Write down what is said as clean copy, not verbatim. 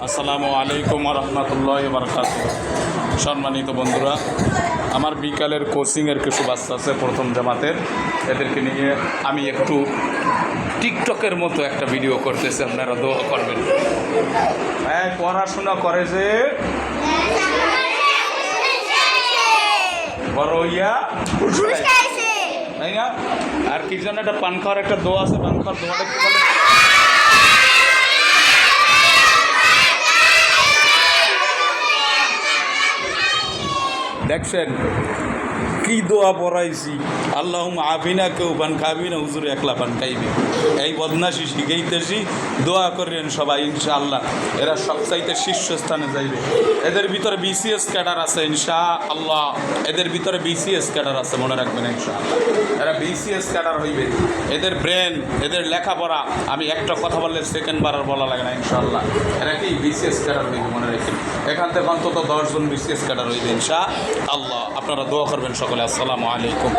আসসালামু আলাইকুম রহমতুল্লাহ বারকাতুহু। সম্মানিত বন্ধুরা, আমার বিকালের কোচিংয়ের কিছু বাচ্চা আছে প্রথম জামাতের, এদেরকে নিয়ে আমি একটু টিকটকের মতো একটা ভিডিও করতেছি, আপনারা দোয়া করবেন। হ্যাঁ, পড়াশোনা করে যে বড় হইয়া তাই না? আর কি জন্য একটা পান খাওয়ার একটা দোয়া আছে, পান খাওয়ার দোয়াটা কি বলে? দেখছেন কি দোয়া পড়াইছি, আল্লাহুম্মা আফিনা, কেউ পান খাবি না, হুজুর একলা পান খাইবি। এই বদমাশি শিখাইতেছি, দোয়া করেন সবাই ইনশাআল্লাহ। এরা সবচাইতে শীর্ষস্থানে যাইবে। এদের ভিতরে বিসিএস ক্যাডার আছে ইনশাআল্লাহ, এদের ভিতরে বিসিএস ক্যাডার আছে, মনে রাখবেন ইনশাআল্লাহ। এরা বিসিএস ক্যাডার হইবে। এদের ব্রেন, এদের লেখাপড়া, আমি একটা কথা বললে সেকেন্ড বার আর বলা লাগে না ইনশাআল্লাহ। এরা কি বিসিএস ক্যাডার হইবে, মনে রাখেন। এখান থেকে অন্তত 10 জন বিসিএস ক্যাডার হইবে ইনশাআল্লাহ। আপনারা দোয়া করবেন সকলে। আসসালামু আলাইকুম।